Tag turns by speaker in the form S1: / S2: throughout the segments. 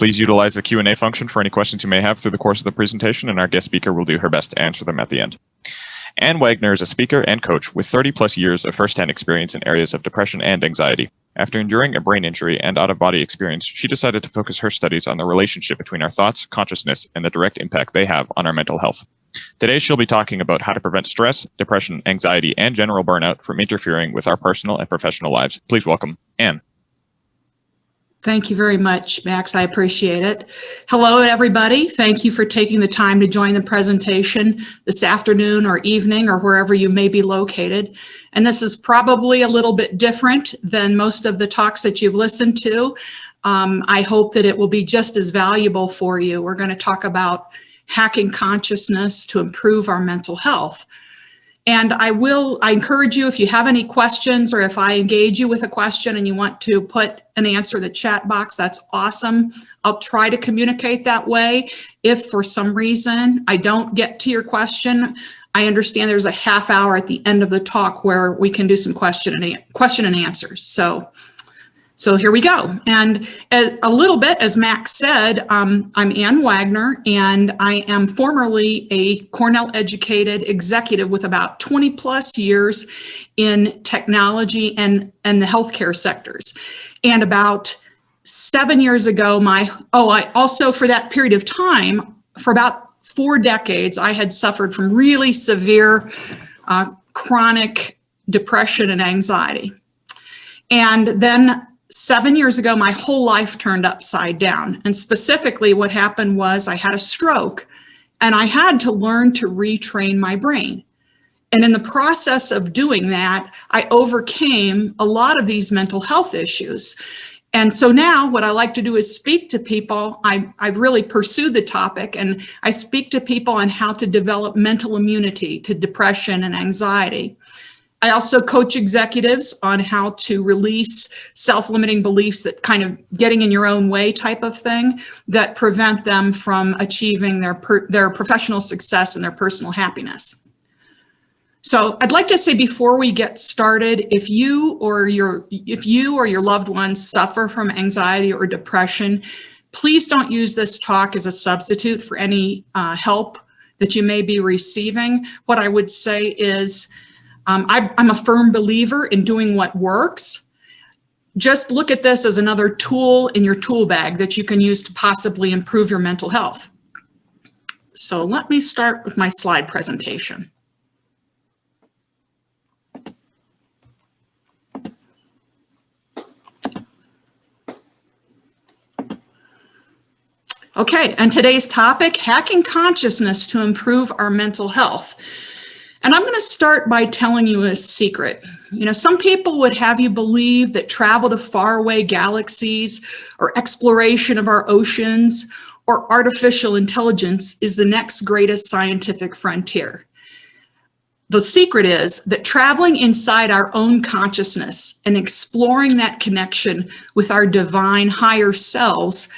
S1: Please utilize the Q&A function for any questions you may have through the course of the presentation, and our guest speaker will do her best to answer them at the end. Ann Wagner is a speaker and coach with 30-plus years of first-hand experience in areas of depression and anxiety. After enduring a brain injury and out-of-body experience, she decided to focus her studies on the relationship between our thoughts, consciousness, and the direct impact they have on our mental health. Today, she'll be talking about how to prevent stress, depression, anxiety, and general burnout from interfering with our personal and professional lives. Please welcome Ann.
S2: Thank you very much, Max. I appreciate it. Hello, everybody. Thank you for taking the time to join the presentation this afternoon or evening or wherever you may be located. And this is probably a little bit different than most of the talks that you've listened to. I hope that it will be just as valuable for you. We're going to talk about hacking consciousness to improve our mental health. And I encourage you, if you have any questions or if I engage you with a question and you want to put an answer in the chat box, that's awesome. I'll try to communicate that way. If for some reason I don't get to your question, I understand there's a half hour at the end of the talk where we can do some question and answers. So here we go. And a little bit, as Max said, I'm Ann Wagner, and I am formerly a Cornell-educated executive with about 20 plus years in technology and the healthcare sectors. And about 7 years ago, I also, for that period of time, for about 4 decades, I had suffered from really severe chronic depression and anxiety. And then 7 years ago, my whole life turned upside down. And specifically what happened was I had a stroke and I had to learn to retrain my brain. And in the process of doing that, I overcame a lot of these mental health issues. And so now what I like to do is speak to people. I've really pursued the topic, and I speak to people on how to develop mental immunity to depression and anxiety. I also coach executives on how to release self-limiting beliefs that kind of getting in your own way type of thing that prevent them from achieving their professional success and their personal happiness. So I'd like to say before we get started, if you or your loved ones suffer from anxiety or depression, please don't use this talk as a substitute for any help that you may be receiving. What I would say is, I'm a firm believer in doing what works. Just look at this as another tool in your tool bag that you can use to possibly improve your mental health. So let me start with my slide presentation. Okay, and today's topic, hacking consciousness to improve our mental health. And I'm going to start by telling you a secret. You know, some people would have you believe that travel to faraway galaxies or exploration of our oceans or artificial intelligence is the next greatest scientific frontier. The secret is that traveling inside our own consciousness and exploring that connection with our divine higher selves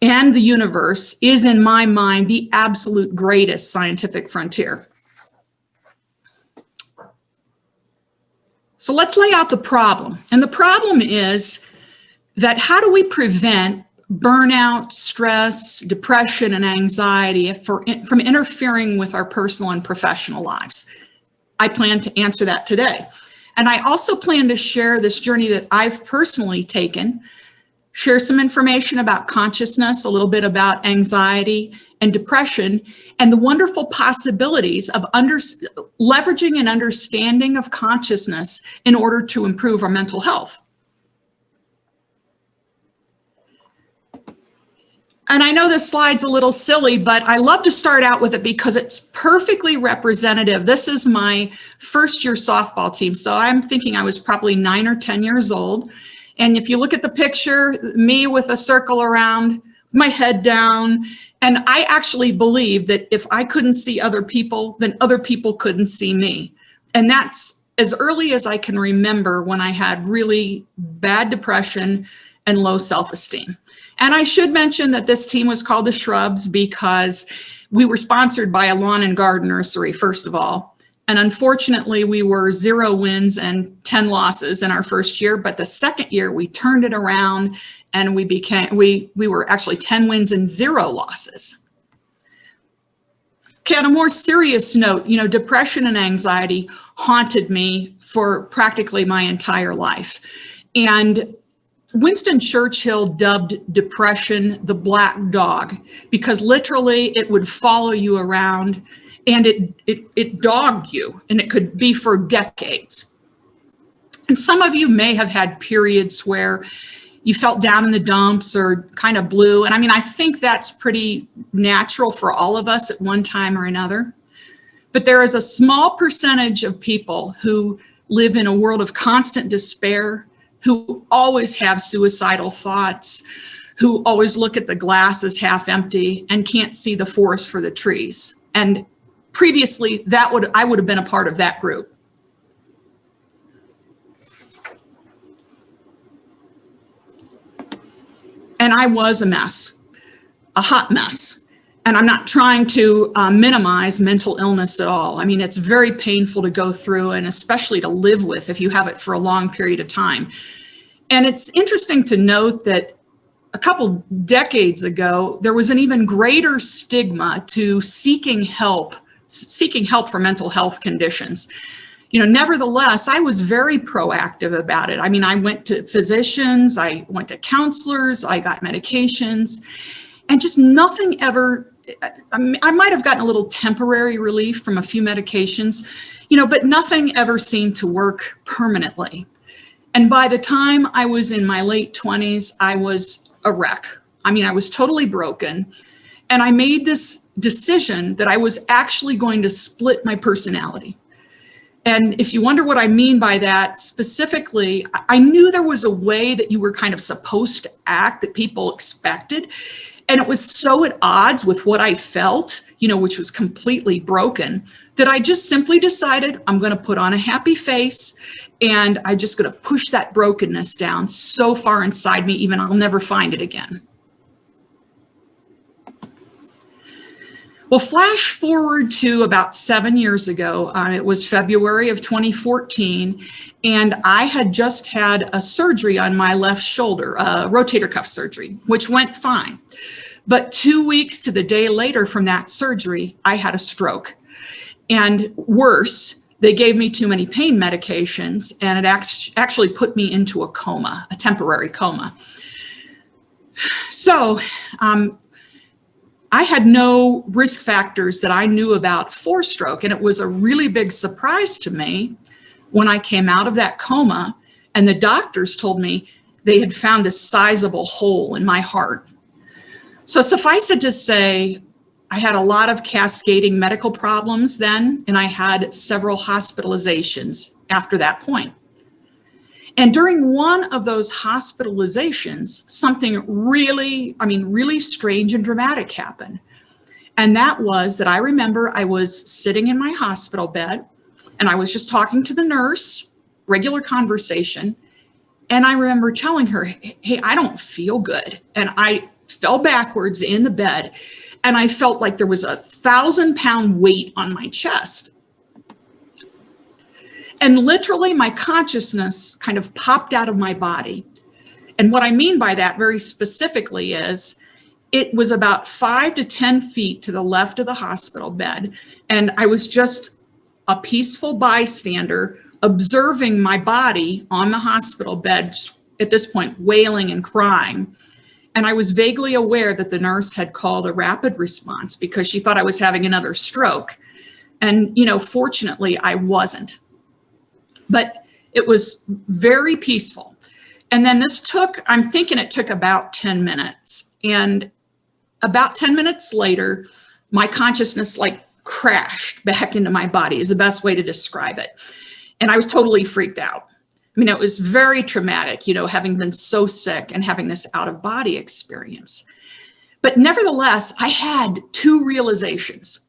S2: and the universe is, in my mind, the absolute greatest scientific frontier. So let's lay out the problem. And the problem is that how do we prevent burnout, stress, depression, and anxiety from interfering with our personal and professional lives? I plan to answer that today. And I also plan to share this journey that I've personally taken, share some information about consciousness, a little bit about anxiety and depression, and the wonderful possibilities of leveraging an understanding of consciousness in order to improve our mental health. And I know this slide's a little silly, but I love to start out with it because it's perfectly representative. This is my first year softball team. So I'm thinking I was probably 9 or 10 years old. And if you look at the picture, me with a circle around, my head down, and I actually believe that if I couldn't see other people, then other people couldn't see me. And that's as early as I can remember when I had really bad depression and low self-esteem. And I should mention that this team was called the Shrubs because we were sponsored by a lawn and garden nursery, first of all. And unfortunately, we were 0 wins and 10 losses in our first year. But the second year, we turned it around and we were actually 10 wins and 0 losses. Okay, on a more serious note, depression and anxiety haunted me for practically my entire life. And Winston Churchill dubbed depression the black dog because literally it would follow you around and it dogged you, and it could be for decades. And some of you may have had periods where you felt down in the dumps or kind of blue. And I think that's pretty natural for all of us at one time or another. But there is a small percentage of people who live in a world of constant despair, who always have suicidal thoughts, who always look at the glass as half empty and can't see the forest for the trees. And previously, I would have been a part of that group. And I was a mess, a hot mess. And I'm not trying to minimize mental illness at all. It's very painful to go through, and especially to live with if you have it for a long period of time. And it's interesting to note that a couple decades ago, there was an even greater stigma to seeking help for mental health conditions. Nevertheless, I was very proactive about it. I went to physicians, I went to counselors, I got medications, and just nothing ever, I might have gotten a little temporary relief from a few medications, but nothing ever seemed to work permanently. And by the time I was in my late 20s, I was a wreck. I was totally broken. And I made this decision that I was actually going to split my personality. And if you wonder what I mean by that, specifically, I knew there was a way that you were kind of supposed to act that people expected. And it was so at odds with what I felt, which was completely broken, that I just simply decided I'm going to put on a happy face and I'm just going to push that brokenness down so far inside me, even I'll never find it again. Well, flash forward to about 7 years ago. It was February of 2014, and I had just had a surgery on my left shoulder, a rotator cuff surgery, which went fine. But 2 weeks to the day later from that surgery, I had a stroke. And worse, they gave me too many pain medications, and it actually put me into a coma, a temporary coma. So, I had no risk factors that I knew about for stroke, and it was a really big surprise to me when I came out of that coma and the doctors told me they had found this sizable hole in my heart. So suffice it to say, I had a lot of cascading medical problems then, and I had several hospitalizations after that point. And during one of those hospitalizations, something really strange and dramatic happened. And that was that I remember I was sitting in my hospital bed and I was just talking to the nurse, regular conversation. And I remember telling her, hey, I don't feel good. And I fell backwards in the bed and I felt like there was a 1,000-pound weight on my chest. And literally my consciousness kind of popped out of my body. And what I mean by that very specifically is it was about 5 to 10 feet to the left of the hospital bed. And I was just a peaceful bystander observing my body on the hospital bed, at this point, wailing and crying. And I was vaguely aware that the nurse had called a rapid response because she thought I was having another stroke. And, fortunately, I wasn't. But it was very peaceful. And then I'm thinking it took about 10 minutes. And about 10 minutes later, my consciousness crashed back into my body is the best way to describe it. And I was totally freaked out. It was very traumatic, having been so sick and having this out of body experience. But nevertheless, I had 2 realizations.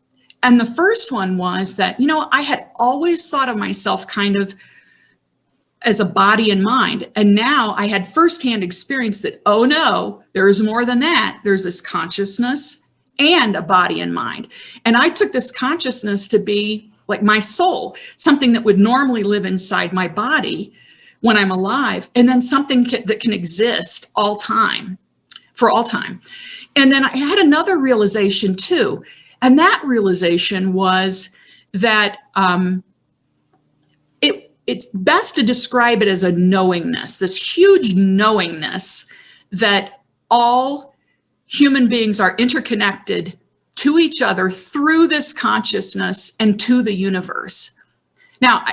S2: And the first one was that, I had always thought of myself kind of as a body and mind. And now I had firsthand experience that, oh no, there's more than that. There's this consciousness and a body and mind. And I took this consciousness to be like my soul, something that would normally live inside my body when I'm alive, and then something that can exist for all time. And then I had another realization too, and that realization was that it's best to describe it as a knowingness, this huge knowingness that all human beings are interconnected to each other through this consciousness and to the universe. Now,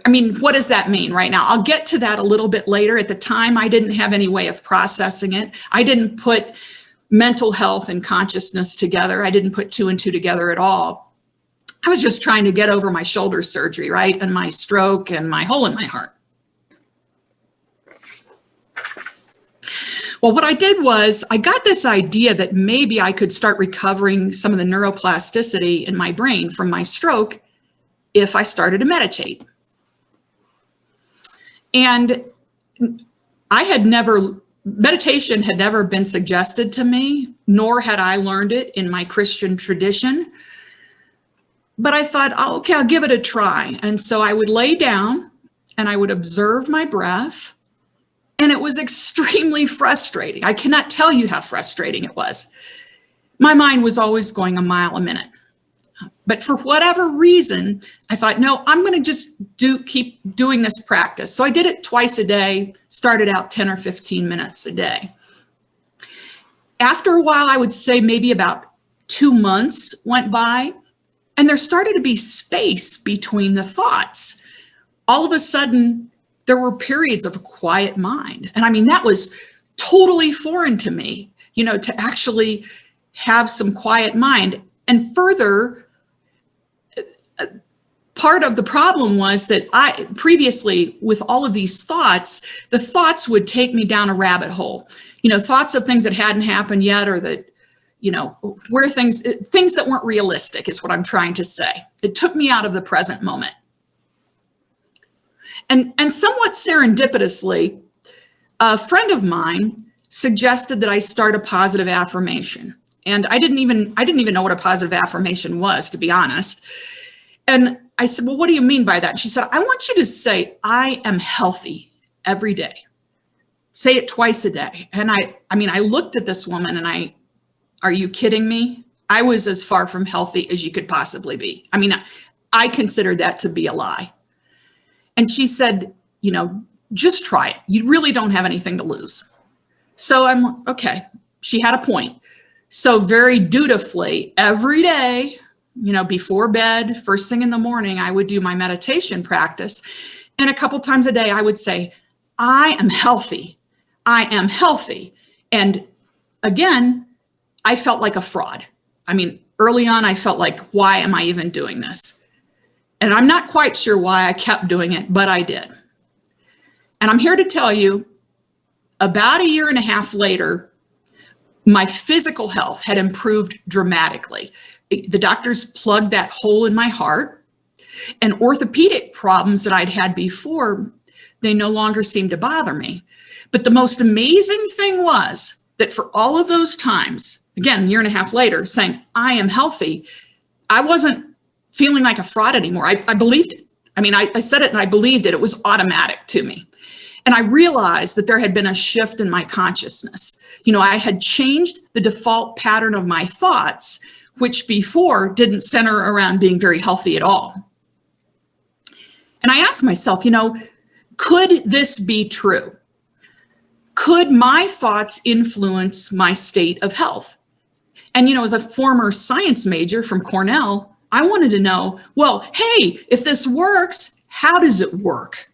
S2: I mean, what does that mean right now? I'll get to that a little bit later. At the time, I didn't have any way of processing it. I didn't put mental health and consciousness together. I didn't put two and two together at all. I was just trying to get over my shoulder surgery, right? And my stroke and my hole in my heart. Well, what I did was I got this idea that maybe I could start recovering some of the neuroplasticity in my brain from my stroke if I started to meditate. And meditation had never been suggested to me, nor had I learned it in my Christian tradition. But I thought, oh, okay, I'll give it a try. And so I would lay down and I would observe my breath. And it was extremely frustrating. I cannot tell you how frustrating it was. My mind was always going a mile a minute. But for whatever reason, I thought, no, I'm going to just keep doing this practice. So I did it twice a day, started out 10 or 15 minutes a day. After a while, I would say maybe about 2 months went by, and there started to be space between the thoughts. All of a sudden, there were periods of a quiet mind. And I mean, that was totally foreign to me, to actually have some quiet mind. And further, part of the problem was that I previously, with all of these thoughts, the thoughts would take me down a rabbit hole. Thoughts of things that hadn't happened yet, or that, where things that weren't realistic is what I'm trying to say. It took me out of the present moment. And somewhat serendipitously, a friend of mine suggested that I start a positive affirmation. And I didn't even know what a positive affirmation was, to be honest. And I said, well, what do you mean by that? And she said, I want you to say, I am healthy every day. Say it twice a day. And I looked at this woman and are you kidding me? I was as far from healthy as you could possibly be. I considered that to be a lie. And she said, just try it. You really don't have anything to lose. So I'm okay. She had a point. So very dutifully, every day, before bed, first thing in the morning, I would do my meditation practice. And a couple times a day, I would say, I am healthy. I am healthy. And again, I felt like a fraud. Early on, I felt like, why am I even doing this? And I'm not quite sure why I kept doing it, but I did. And I'm here to tell you, about a year and a half later, my physical health had improved dramatically. The doctors plugged that hole in my heart, and orthopedic problems that I'd had before, they no longer seemed to bother me. But the most amazing thing was that for all of those times, again, a year and a half later, saying, I am healthy, I wasn't feeling like a fraud anymore. I believed it. I said it and I believed it. It was automatic to me. And I realized that there had been a shift in my consciousness. I had changed the default pattern of my thoughts, which before didn't center around being very healthy at all. And I asked myself, could this be true? Could my thoughts influence my state of health? And, as a former science major from Cornell, I wanted to know, well, hey, if this works, how does it work?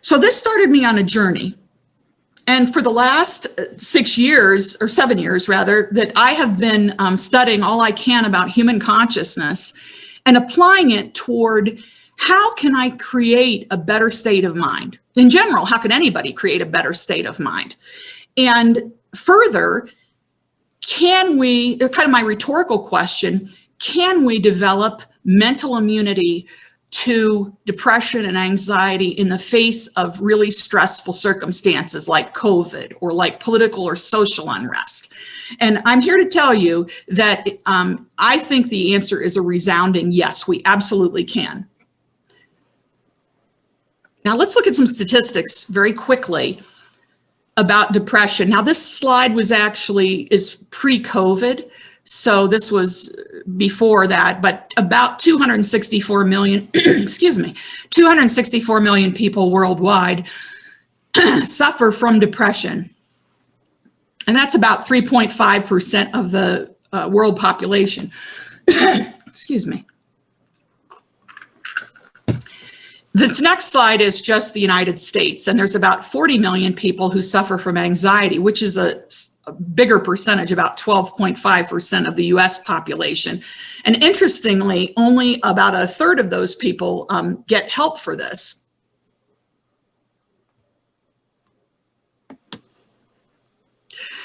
S2: So this started me on a journey. And for the last 7 years, that I have been studying all I can about human consciousness and applying it toward how can I create a better state of mind? In general, how can anybody create a better state of mind? And further, kind of my rhetorical question, can we develop mental immunity to depression and anxiety in the face of really stressful circumstances like COVID or like political or social unrest? And I'm here to tell you that I think the answer is a resounding yes, we absolutely can. Now let's look at some statistics very quickly about depression. Now this slide is pre-COVID, so this was before that, but about 264 million, excuse me, 264 million people worldwide suffer from depression. And that's about 3.5% of the world population. Excuse me. This next slide is just the United States, and there's about 40 million people who suffer from anxiety, which is a bigger percentage, about 12.5% of the US population. And interestingly, only about a third of those people get help for this.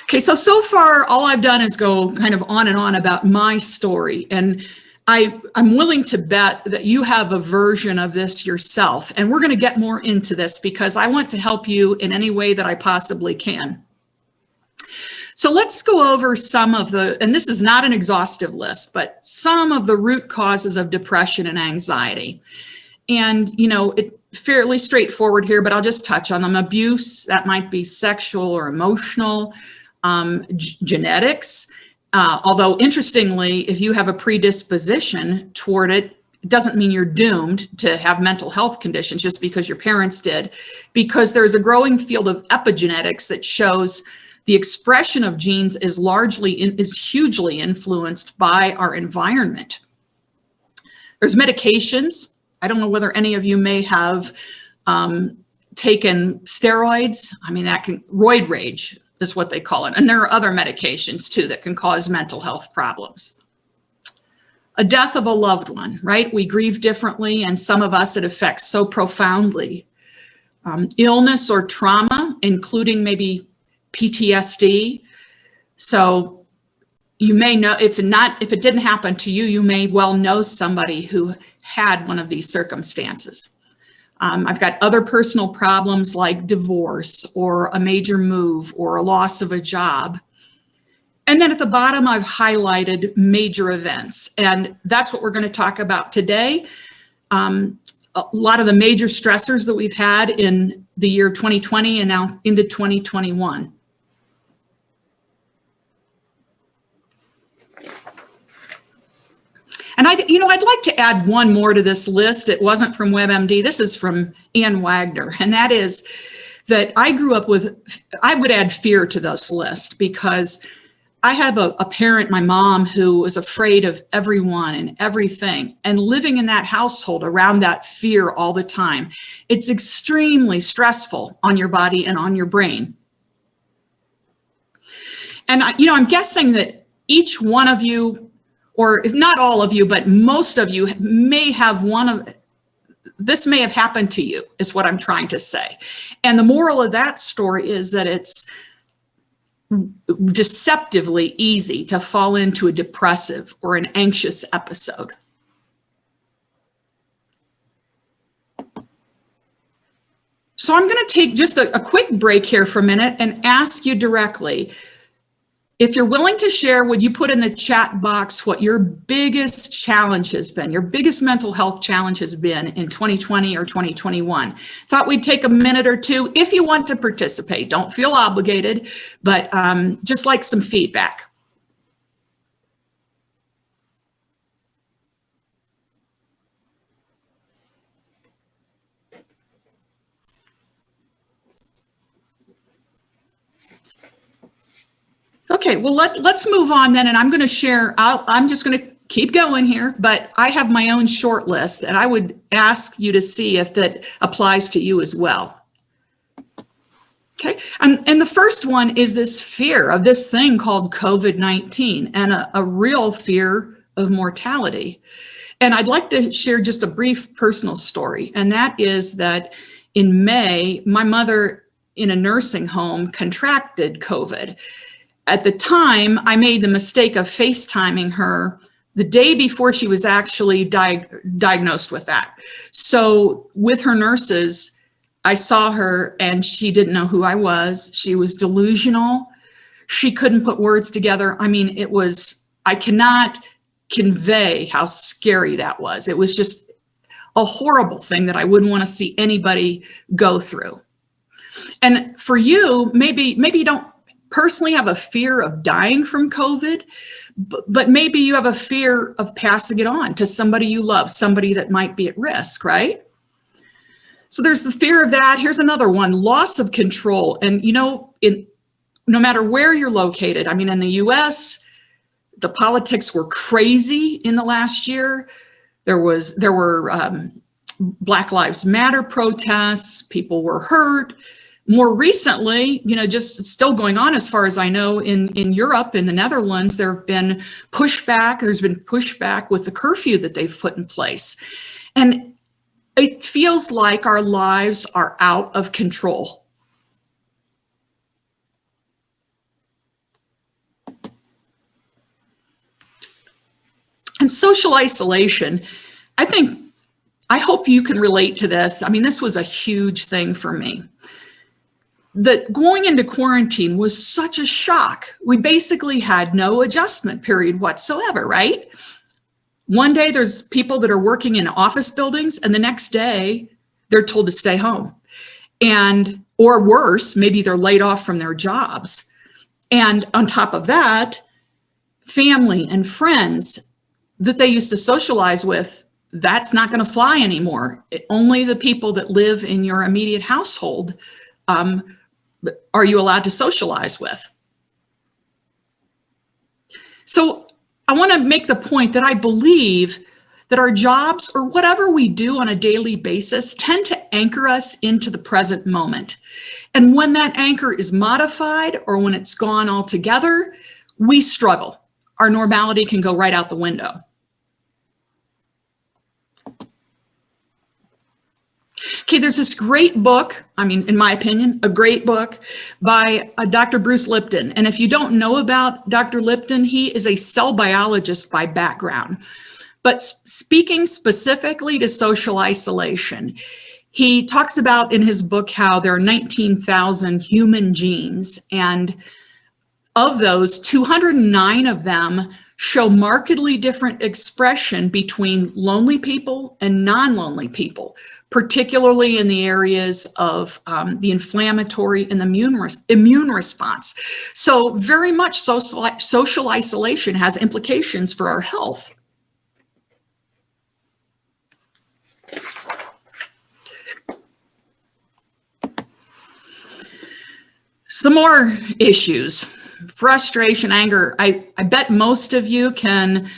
S2: Okay, so far, all I've done is go kind of on and on about my story. And I'm willing to bet that you have a version of this yourself. And we're going to get more into this because I want to help you in any way that I possibly can. So let's go over some of and this is not an exhaustive list, but some of the root causes of depression and anxiety. And, it's fairly straightforward here, but I'll just touch on them. Abuse, that might be sexual or emotional, genetics. Although interestingly, if you have a predisposition toward it, it doesn't mean you're doomed to have mental health conditions just because your parents did, because there's a growing field of epigenetics that shows the expression of genes is hugely influenced by our environment. There's medications. I don't know whether any of you may have taken steroids. I mean, roid rage is what they call it. And there are other medications too that can cause mental health problems. A death of a loved one, right? We grieve differently, and some of us it affects so profoundly. Illness or trauma, including maybe PTSD. So you may know, if it didn't happen to you, you may well know somebody who had one of these circumstances. I've got other personal problems like divorce or a major move or a loss of a job. And then at the bottom, I've highlighted major events. And that's what we're going to talk about today. A lot of the major stressors that we've had in the year 2020 and now into 2021. And I'd like to add one more to this list. It wasn't from WebMD. This is from Ann Wagner. And that is that I grew up I would add fear to this list because I have a parent, my mom, who was afraid of everyone and everything. And living in that household around that fear all the time, it's extremely stressful on your body and on your brain. And I'm guessing that each one of you, or if not all of you, but most of you may have this may have happened to you, is what I'm trying to say. And the moral of that story is that it's deceptively easy to fall into a depressive or an anxious episode. So I'm going to take just a quick break here for a minute and ask you directly, if you're willing to share, would you put in the chat box what your biggest challenge has been, your biggest mental health challenge has been in 2020 or 2021? Thought we'd take a minute or two if you want to participate. Don't feel obligated, but just like some feedback. Okay, well, let's move on then, and I'm going to share, I'm just going to keep going here, but I have my own short list, and I would ask you to see if that applies to you as well. Okay, and the first one is this fear of this thing called COVID-19 and a real fear of mortality. And I'd like to share just a brief personal story, and that is that in May, my mother in a nursing home contracted COVID. At the time, I made the mistake of FaceTiming her the day before she was actually diagnosed with that. So with her nurses, I saw her and she didn't know who I was. She was delusional. She couldn't put words together. I mean, I cannot convey how scary that was. It was just a horrible thing that I wouldn't want to see anybody go through. And for you, maybe you don't personally have a fear of dying from COVID, but maybe you have a fear of passing it on to somebody you love, somebody that might be at risk, right? So there's the fear of that. Here's another one, loss of control. And no matter where you're located, I mean, in the US, the politics were crazy in the last year. There were Black Lives Matter protests, people were hurt. More recently, just still going on as far as I know in Europe, in the Netherlands, there's been pushback with the curfew that they've put in place. And it feels like our lives are out of control. And social isolation, I hope you can relate to this. I mean, this was a huge thing for me. That going into quarantine was such a shock. We basically had no adjustment period whatsoever, right? One day there's people that are working in office buildings and the next day they're told to stay home. Or worse, maybe they're laid off from their jobs. And on top of that, family and friends that they used to socialize with, that's not going to fly anymore. Only the people that live in your immediate household are you allowed to socialize with. So I want to make the point that I believe that our jobs or whatever we do on a daily basis tend to anchor us into the present moment. And when that anchor is modified or when it's gone altogether, we struggle. Our normality can go right out the window. Okay, there's this great book, in my opinion, a great book by Dr. Bruce Lipton. And if you don't know about Dr. Lipton, he is a cell biologist by background. But speaking specifically to social isolation, he talks about in his book how there are 19,000 human genes, and of those, 209 of them show markedly different expression between lonely people and non-lonely people, particularly in the areas of the inflammatory and the immune response. So very much social isolation has implications for our health. Some more issues, frustration, anger. I bet most of you can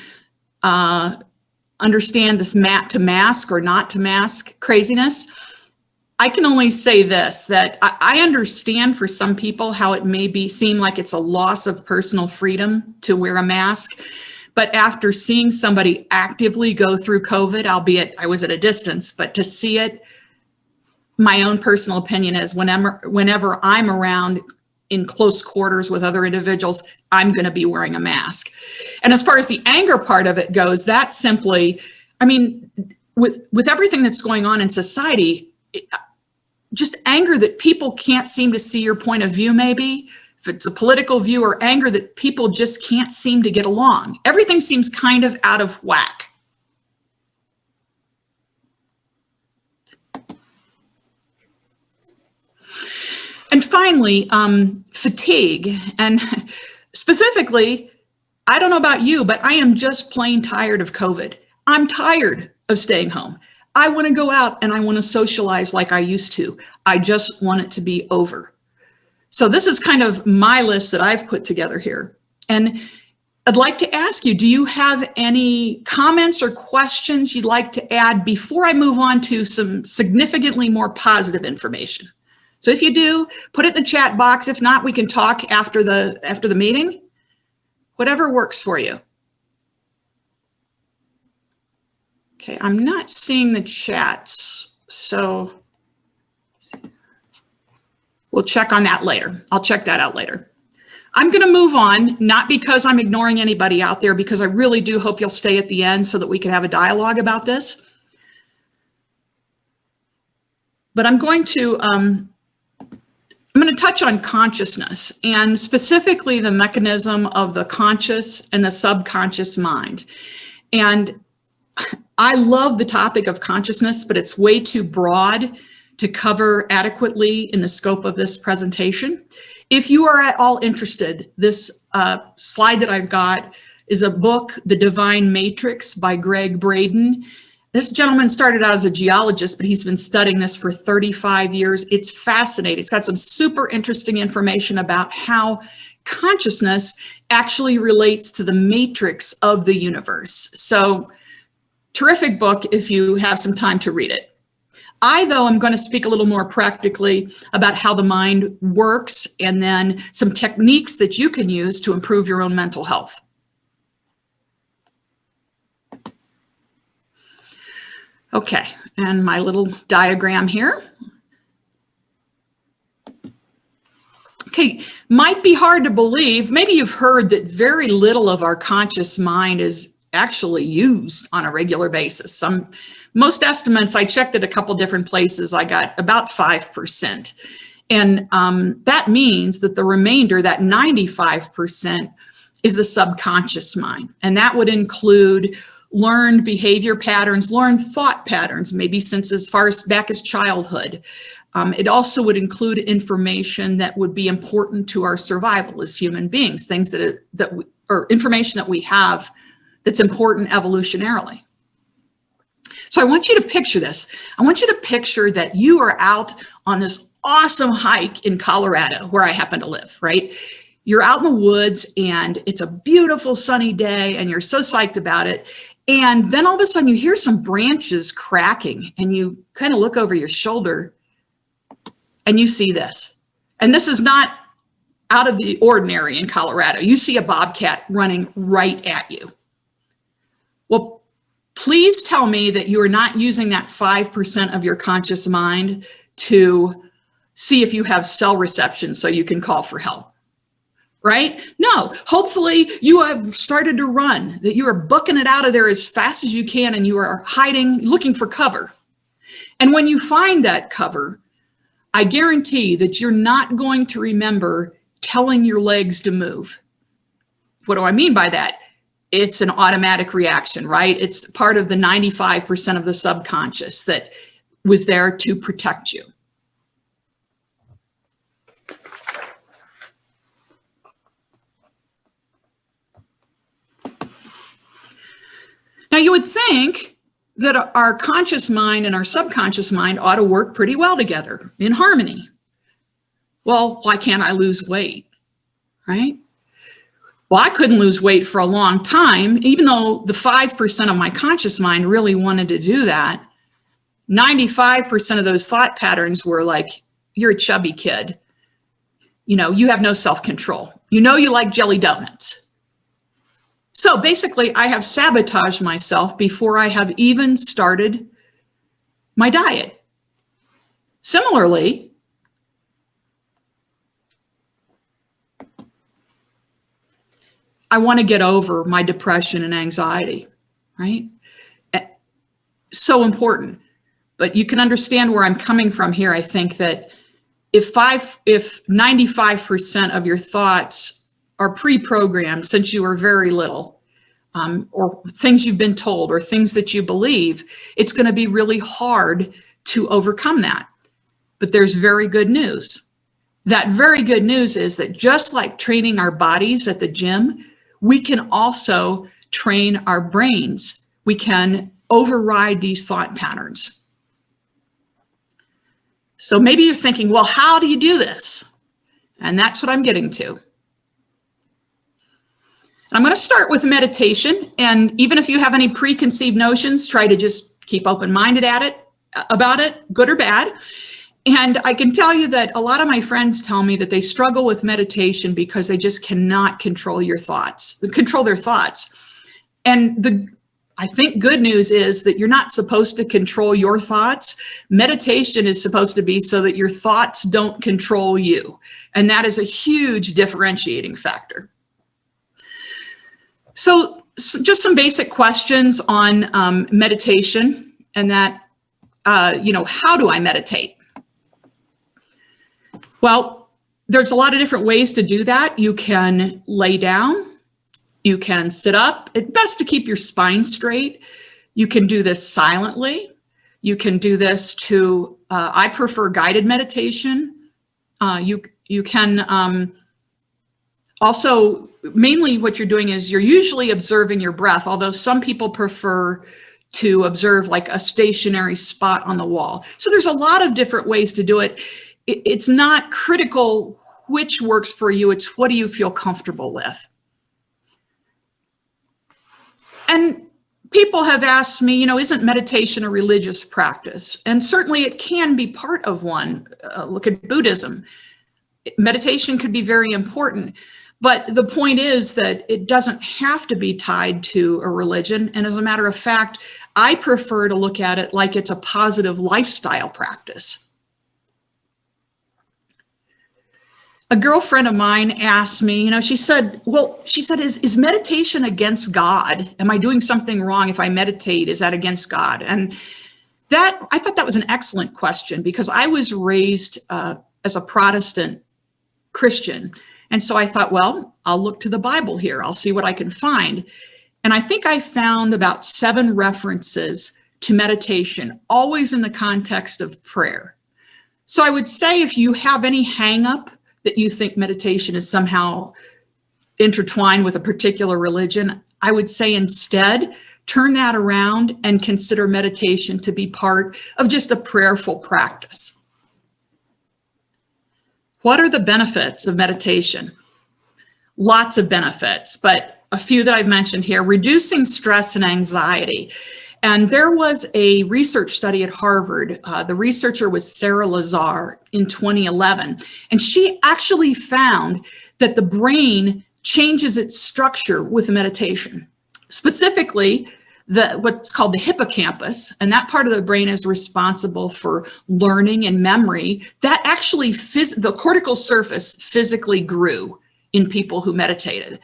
S2: understand this to mask or not to mask craziness. I can only say this, that I understand for some people how it may seem like it's a loss of personal freedom to wear a mask. But after seeing somebody actively go through COVID, albeit I was at a distance, but to see it, my own personal opinion is whenever I'm around in close quarters with other individuals, I'm going to be wearing a mask. And as far as the anger part of it goes, that simply, with everything that's going on in society, just anger that people can't seem to see your point of view, maybe, if it's a political view, or anger that people just can't seem to get along. Everything seems kind of out of whack. And finally, fatigue. And specifically, I don't know about you, but I am just plain tired of COVID. I'm tired of staying home. I want to go out and I want to socialize like I used to. I just want it to be over. So this is kind of my list that I've put together here. And I'd like to ask you, do you have any comments or questions you'd like to add before I move on to some significantly more positive information? So if you do, put it in the chat box. If not, we can talk after the meeting. Whatever works for you. Okay, I'm not seeing the chats, so we'll check on that later. I'll check that out later. I'm going to move on, not because I'm ignoring anybody out there, because I really do hope you'll stay at the end so that we can have a dialogue about this. But I'm going to touch on consciousness, and specifically the mechanism of the conscious and the subconscious mind. And I love the topic of consciousness, but it's way too broad to cover adequately in the scope of this presentation. If you are at all interested, this slide that I've got is a book, The Divine Matrix by Greg Braden. This gentleman started out as a geologist, but he's been studying this for 35 years. It's fascinating. It's got some super interesting information about how consciousness actually relates to the matrix of the universe. So, terrific book if you have some time to read it. I, though, am going to speak a little more practically about how the mind works and then some techniques that you can use to improve your own mental health. Okay, and my little diagram here. Okay, might be hard to believe. Maybe you've heard that very little of our conscious mind is actually used on a regular basis. Most estimates, I checked at a couple different places, I got about 5%. And that means that the remainder, that 95%, is the subconscious mind. And that would include learned behavior patterns, learned thought patterns, maybe since as far back as childhood. It also would include information that would be important to our survival as human beings, things or information that we have that's important evolutionarily. So I want you to picture this. I want you to picture that you are out on this awesome hike in Colorado, where I happen to live, right? You're out in the woods and it's a beautiful sunny day and you're so psyched about it. And then all of a sudden you hear some branches cracking and you kind of look over your shoulder and you see this. And this is not out of the ordinary in Colorado. You see a bobcat running right at you. Well, please tell me that you are not using that 5% of your conscious mind to see if you have cell reception so you can call for help, right? No, hopefully you have started to run, that you are booking it out of there as fast as you can and you are hiding, looking for cover. And when you find that cover, I guarantee that you're not going to remember telling your legs to move. What do I mean by that? It's an automatic reaction, right? It's part of the 95% of the subconscious that was there to protect you. Now, you would think that our conscious mind and our subconscious mind ought to work pretty well together, in harmony. Well, why can't I lose weight, right? Well, I couldn't lose weight for a long time, even though the 5% of my conscious mind really wanted to do that. 95% of those thought patterns were like, you're a chubby kid. You know, you have no self-control. You know, you like jelly donuts. So basically, I have sabotaged myself before I have even started my diet. Similarly, I want to get over my depression and anxiety, right? So important. But you can understand where I'm coming from here. I think that if 95% of your thoughts are pre-programmed since you were very little, or things you've been told or things that you believe, it's going to be really hard to overcome that. But there's very good news. That very good news is that just like training our bodies at the gym, we can also train our brains. We can override these thought patterns. So maybe you're thinking, well, how do you do this? And that's what I'm getting to. I'm going to start with meditation. And even if you have any preconceived notions, try to just keep open-minded about it, good or bad. And I can tell you that a lot of my friends tell me that they struggle with meditation because they just cannot control their thoughts. And I think good news is that you're not supposed to control your thoughts. Meditation is supposed to be so that your thoughts don't control you. And that is a huge differentiating factor. So just some basic questions on meditation, and that, how do I meditate? Well, there's a lot of different ways to do that. You can lay down. You can sit up. It's best to keep your spine straight. You can do this silently. You can do this I prefer guided meditation. You can also, mainly what you're doing is you're usually observing your breath, although some people prefer to observe like a stationary spot on the wall. So there's a lot of different ways to do it. It's not critical which works for you. It's what do you feel comfortable with? And people have asked me, isn't meditation a religious practice? And certainly it can be part of one. Look at Buddhism. Meditation could be very important. But the point is that it doesn't have to be tied to a religion. And as a matter of fact, I prefer to look at it like it's a positive lifestyle practice. A girlfriend of mine asked me, she said, is meditation against God? Am I doing something wrong if I meditate? Is that against God? And I thought that was an excellent question, because I was raised as a Protestant Christian. And so I thought, well, I'll look to the Bible here. I'll see what I can find. And I think I found about 7 references to meditation, always in the context of prayer. So I would say if you have any hang up that you think meditation is somehow intertwined with a particular religion, I would say instead, turn that around and consider meditation to be part of just a prayerful practice. What are the benefits of meditation? Lots of benefits, but a few that I've mentioned here: reducing stress and anxiety. And there was a research study at Harvard. The researcher was Sarah Lazar in 2011. And she actually found that the brain changes its structure with meditation. Specifically, what's called the hippocampus, and that part of the brain is responsible for learning and memory. That actually, the cortical surface physically grew in people who meditated.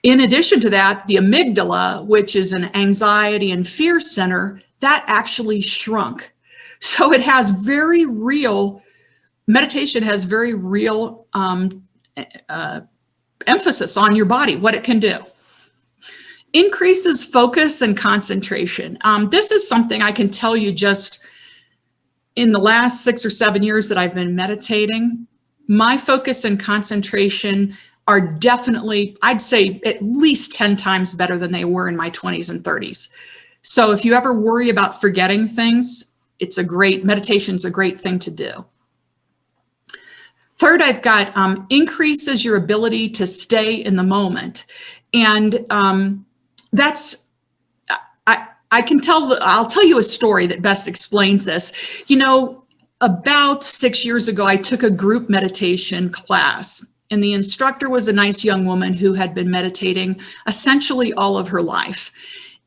S2: In addition to that, the amygdala, which is an anxiety and fear center, that actually shrunk. So it has meditation has very real emphasis on your body, what it can do. Increases focus and concentration. This is something I can tell you just in the last 6 or 7 years that I've been meditating. My focus and concentration are definitely, I'd say, at least 10 times better than they were in my 20s and 30s. So if you ever worry about forgetting things, meditation's a great thing to do. Third, I've got increases your ability to stay in the moment. And I'll tell you a story that best explains this. About 6 years ago, I took a group meditation class. And the instructor was a nice young woman who had been meditating essentially all of her life.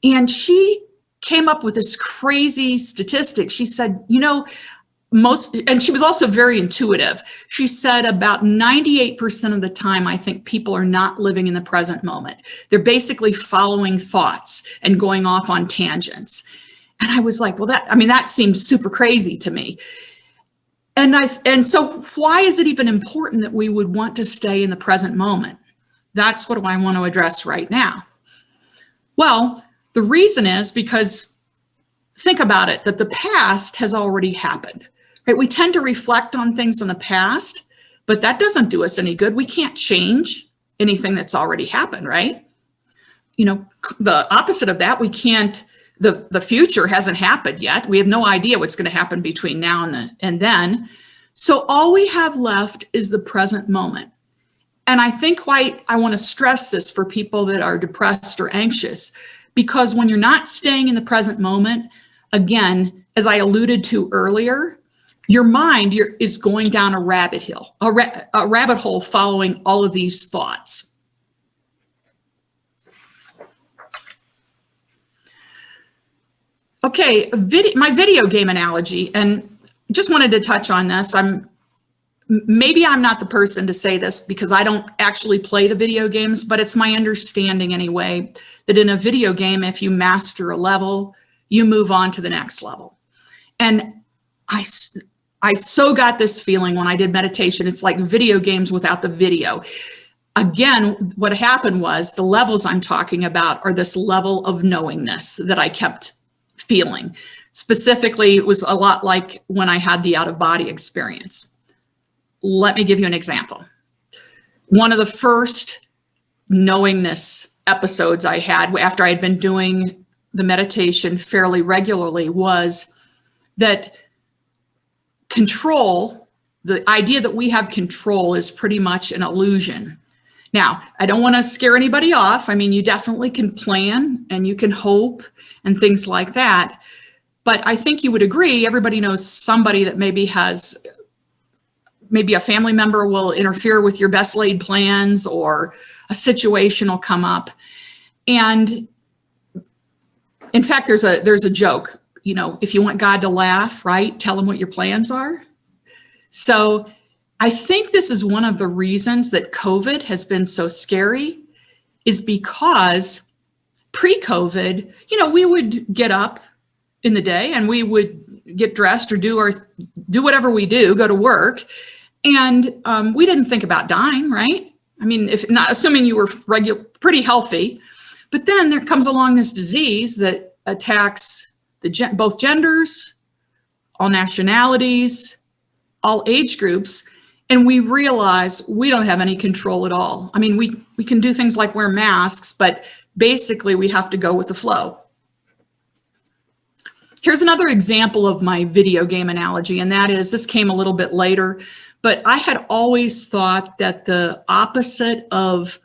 S2: And she came up with this crazy statistic. She said, and she was also very intuitive. She said about 98% of the time, I think people are not living in the present moment. They're basically following thoughts and going off on tangents. And I was like, well, that seems super crazy to me. And so why is it even important that we would want to stay in the present moment? That's what I want to address right now. Well, the reason is because, think about it, that the past has already happened, right? We tend to reflect on things in the past, but that doesn't do us any good. We can't change anything that's already happened, right? The opposite of that, we can't. The future hasn't happened yet. We have no idea what's going to happen between now and then. So all we have left is the present moment. And I think why I want to stress this for people that are depressed or anxious, because when you're not staying in the present moment, again, as I alluded to earlier, your mind is going down a rabbit hole following all of these thoughts. Okay, my video game analogy, and just wanted to touch on this. Maybe I'm not the person to say this because I don't actually play the video games, but it's my understanding anyway, that in a video game, if you master a level, you move on to the next level. And I so got this feeling when I did meditation. It's like video games without the video. Again, what happened was the levels I'm talking about are this level of knowingness that I kept feeling. Specifically, it was a lot like when I had the out-of-body experience. Let me give you an example. One of the first knowingness episodes I had after I had been doing the meditation fairly regularly was that control, the idea that we have control, is pretty much an illusion. Now, I don't want to scare anybody off. I mean, you definitely can plan and you can hope and things like that. But I think you would agree, everybody knows somebody that maybe a family member will interfere with your best laid plans, or a situation will come up. And in fact, there's a joke, if you want God to laugh, right, tell him what your plans are. So I think this is one of the reasons that COVID has been so scary, is because pre-COVID, we would get up in the day and we would get dressed or do whatever we do, go to work. And we didn't think about dying, right? I mean, if not, assuming you were pretty healthy, but then there comes along this disease that attacks both genders, all nationalities, all age groups, and we realize we don't have any control at all. I mean, we can do things like wear masks, but basically we have to go with the flow. Here's another example of my video game analogy, and that is, this came a little bit later, but I had always thought that the opposite of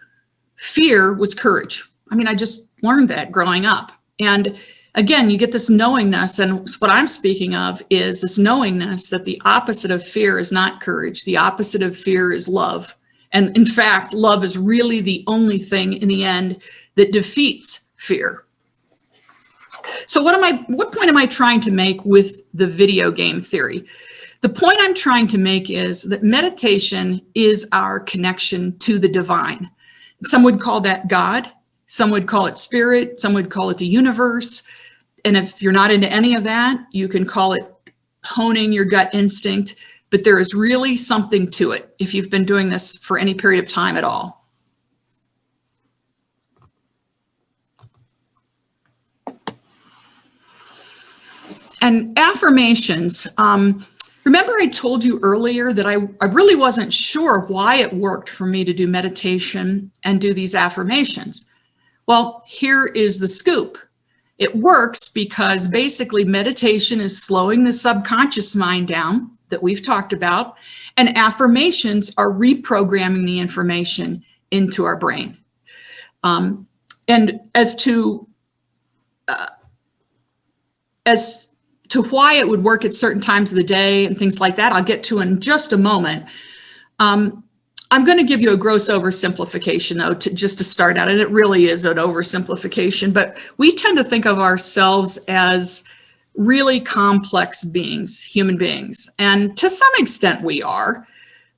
S2: fear was courage. I mean, I just learned that growing up. And again, you get this knowingness, and what I'm speaking of is this knowingness that the opposite of fear is not courage. The opposite of fear is love. And in fact, love is really the only thing in the end that defeats fear. So what point am I trying to make with the video game theory? The point I'm trying to make is that meditation is our connection to the divine. Some would call that God, some would call it spirit, some would call it the universe. And if you're not into any of that, you can call it honing your gut instinct, but there is really something to it if you've been doing this for any period of time at all. And affirmations. Remember I told you earlier that I really wasn't sure why it worked for me to do meditation and do these affirmations. Well, here is the scoop. It works because basically meditation is slowing the subconscious mind down that we've talked about, and affirmations are reprogramming the information into our brain. And as to why it would work at certain times of the day and things like that, I'll get to in just a moment. I'm going to give you a gross oversimplification, though, just to start out, and it really is an oversimplification, but we tend to think of ourselves as really complex beings, human beings, and to some extent we are,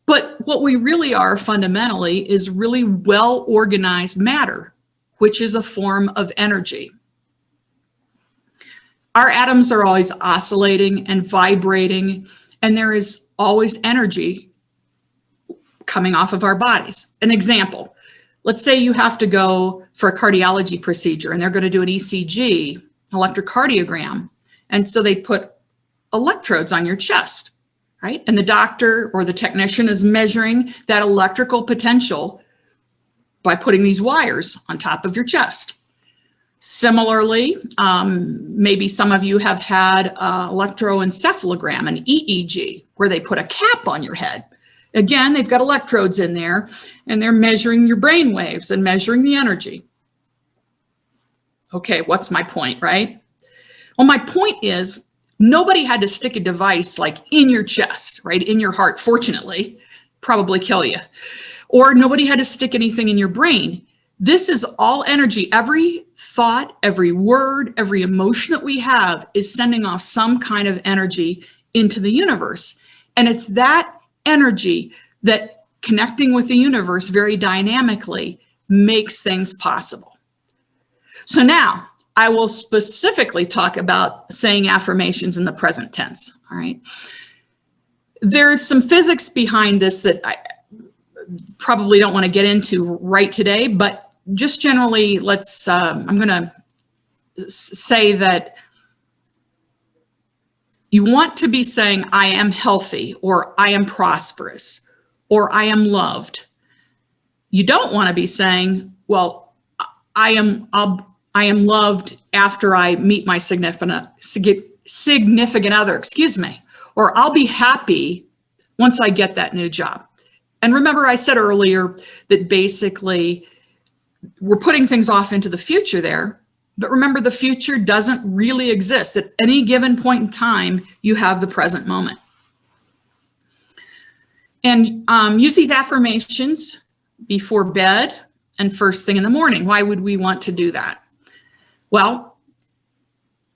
S2: but what we really are fundamentally is really well-organized matter, which is a form of energy. Our atoms are always oscillating and vibrating, and there is always energy coming off of our bodies. An example, let's say you have to go for a cardiology procedure and they're going to do an ECG, electrocardiogram. And so they put electrodes on your chest, right? And the doctor or the technician is measuring that electrical potential by putting these wires on top of your chest. Similarly, maybe some of you have had electroencephalogram, an EEG, where they put a cap on your head. Again, they've got electrodes in there and they're measuring your brain waves and measuring the energy. Okay, what's my point, right? Well, my point is nobody had to stick a device like in your chest, right? In your heart, fortunately, probably kill you. Or nobody had to stick anything in your brain. This is all energy. Every thought, every word, every emotion that we have is sending off some kind of energy into the universe. And it's that energy that, connecting with the universe very dynamically, makes things possible. So now I will specifically talk about saying affirmations in the present tense. All right. There's some physics behind this that I probably don't want to get into right today, but just generally, I'm going to say that you want to be saying, I am healthy, or I am prosperous, or I am loved. You don't want to be saying, well, I am loved after I meet my significant other, or I'll be happy once I get that new job. And remember, I said earlier that basically we're putting things off into the future there, but remember, the future doesn't really exist. At any given point in time, you have the present moment. And use these affirmations before bed and first thing in the morning. Why would we want to do that? Well,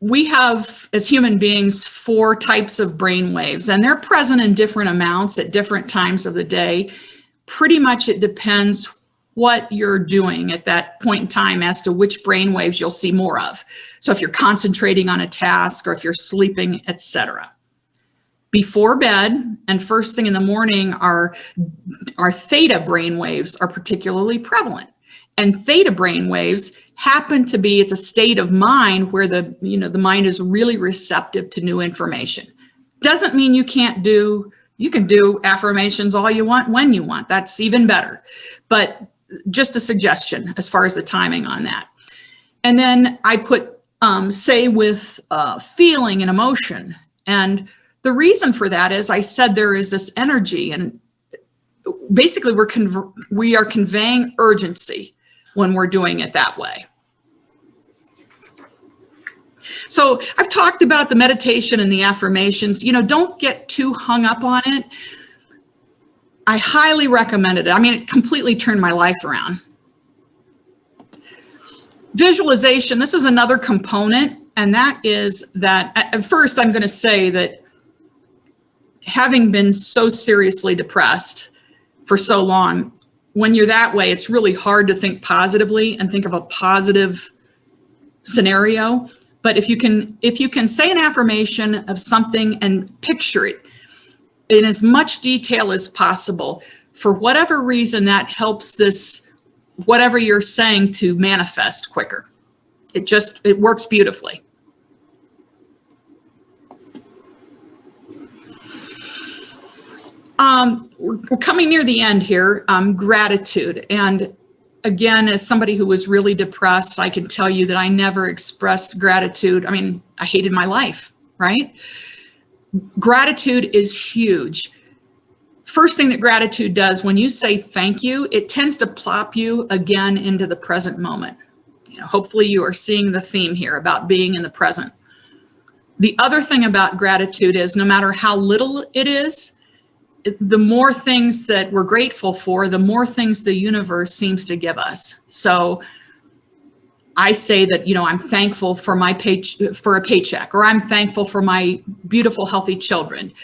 S2: we have, as human beings, 4 types of brain waves, and they're present in different amounts at different times of the day. Pretty much it depends what you're doing at that point in time as to which brain waves you'll see more of. So if you're concentrating on a task, or if you're sleeping, etc. Before bed and first thing in the morning, our theta brain waves are particularly prevalent. And theta brain waves happen to be, it's a state of mind where the mind is really receptive to new information. Doesn't mean you can do affirmations all you want when you want. That's even better. But just a suggestion as far as the timing on that. And then I put say with feeling and emotion. And the reason for that is, I said there is this energy, and basically we are conveying urgency when we're doing it that way. So I've talked about the meditation and the affirmations. Don't get too hung up on it. I highly recommend it. I mean, it completely turned my life around. Visualization, this is another component, and that is that, at first I'm going to say that having been so seriously depressed for so long, when you're that way, it's really hard to think positively and think of a positive scenario. But if you can say an affirmation of something and picture it in as much detail as possible, for whatever reason, that helps this, whatever you're saying, to manifest quicker. It works beautifully. We're coming near the end here. Gratitude. And again, as somebody who was really depressed, I can tell you that I never expressed gratitude. I mean, I hated my life, right? Gratitude is huge. First thing that gratitude does, when you say thank you, it tends to plop you again into the present moment. Hopefully you are seeing the theme here about being in the present. The other thing about gratitude is, no matter how little it is, the more things that we're grateful for, the more things the universe seems to give us. So I say that, I'm thankful for for a paycheck, or I'm thankful for my beautiful, healthy children.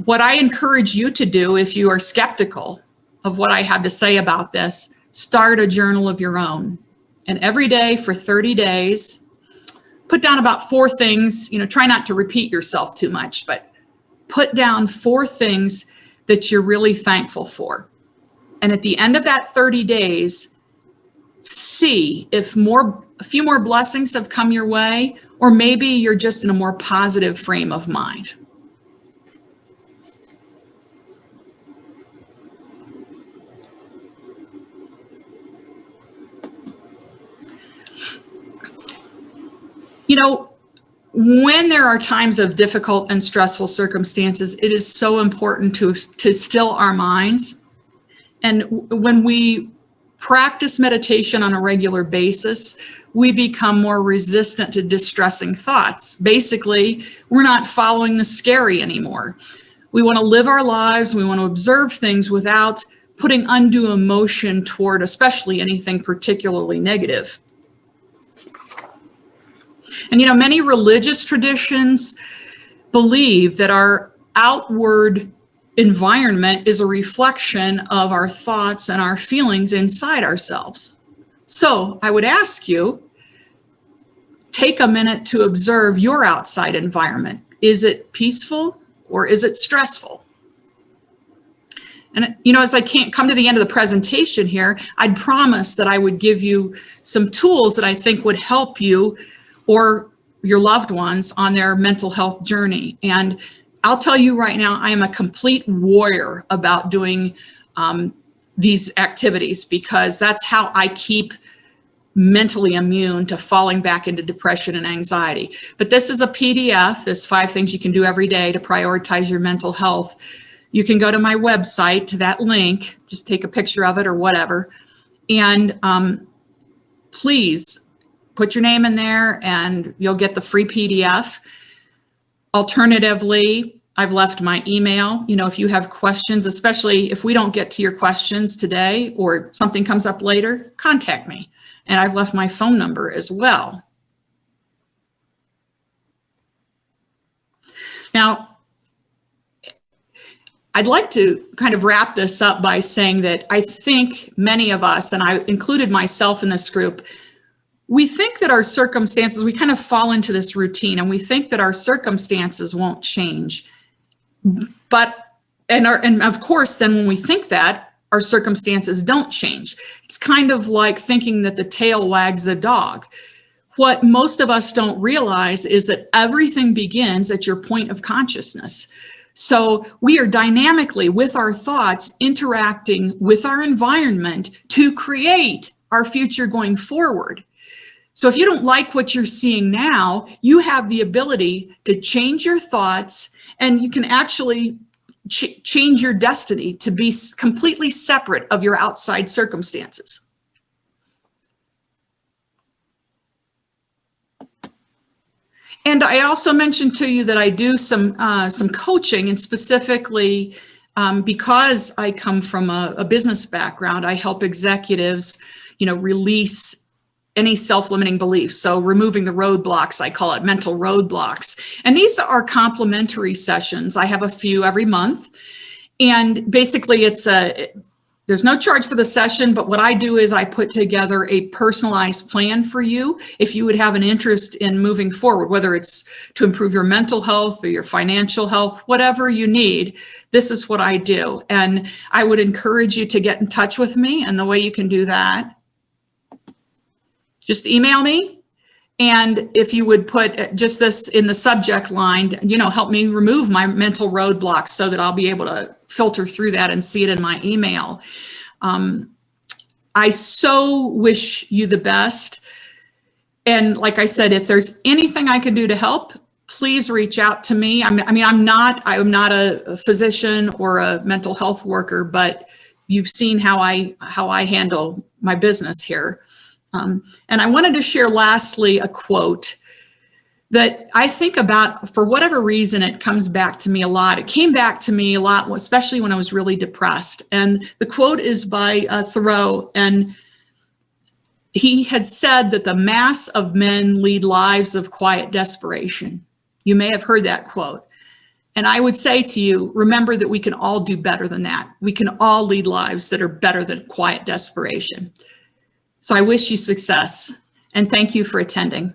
S2: What I encourage you to do, if you are skeptical of what I have to say about this, start a journal of your own. And every day for 30 days, put down about 4 things, try not to repeat yourself too much, but put down 4 things that you're really thankful for. And at the end of that 30 days, see if a few more blessings have come your way, or maybe you're just in a more positive frame of mind. When there are times of difficult and stressful circumstances, it is so important to still our minds. And when we practice meditation on a regular basis, we become more resistant to distressing thoughts. Basically, we're not following the scary anymore. We want to live our lives. We want to observe things without putting undue emotion toward especially anything particularly negative. And many religious traditions believe that our outward environment is a reflection of our thoughts and our feelings inside ourselves. So I would ask you, take a minute to observe your outside environment. Is it peaceful or is it stressful? And as I can't come to the end of the presentation here, I'd promise that I would give you some tools that I think would help you or your loved ones on their mental health journey. And I'll tell you right now, I am a complete warrior about doing these activities, because that's how I keep mentally immune to falling back into depression and anxiety. But this is a PDF. There's 5 things you can do every day to prioritize your mental health. You can go to my website, to that link, just take a picture of it or whatever. And please put your name in there and you'll get the free PDF. Alternatively, I've left my email. If you have questions, especially if we don't get to your questions today or something comes up later, contact me. And I've left my phone number as well. Now, I'd like to kind of wrap this up by saying that I think many of us, and I included myself in this group, we think that our circumstances, we kind of fall into this routine and we think that our circumstances won't change. And of course, then when we think that, our circumstances don't change. It's kind of like thinking that the tail wags the dog. What most of us don't realize is that everything begins at your point of consciousness. So we are dynamically, with our thoughts, interacting with our environment to create our future going forward. So if you don't like what you're seeing now, you have the ability to change your thoughts, and you can actually change your destiny to be completely separate of your outside circumstances. And I also mentioned to you that I do some coaching, and specifically because I come from a business background, I help executives, release any self-limiting beliefs. So removing the roadblocks, I call it mental roadblocks. And these are complimentary sessions. I have a few every month. And basically there's no charge for the session, but what I do is I put together a personalized plan for you if you would have an interest in moving forward, whether it's to improve your mental health or your financial health, whatever you need. This is what I do. And I would encourage you to get in touch with me. And the way you can do that, just email me. And if you would put just this in the subject line, help me remove my mental roadblocks so that I'll be able to filter through that and see it in my email. I so wish you the best. And like I said, if there's anything I can do to help, please reach out to me. I'm not a physician or a mental health worker, but you've seen how I handle my business here. And I wanted to share lastly a quote that I think about. For whatever reason, it comes back to me a lot. It came back to me a lot, especially when I was really depressed. And the quote is by Thoreau, and he had said that the mass of men lead lives of quiet desperation. You may have heard that quote. And I would say to you, remember that we can all do better than that. We can all lead lives that are better than quiet desperation. So I wish you success, and thank you for attending.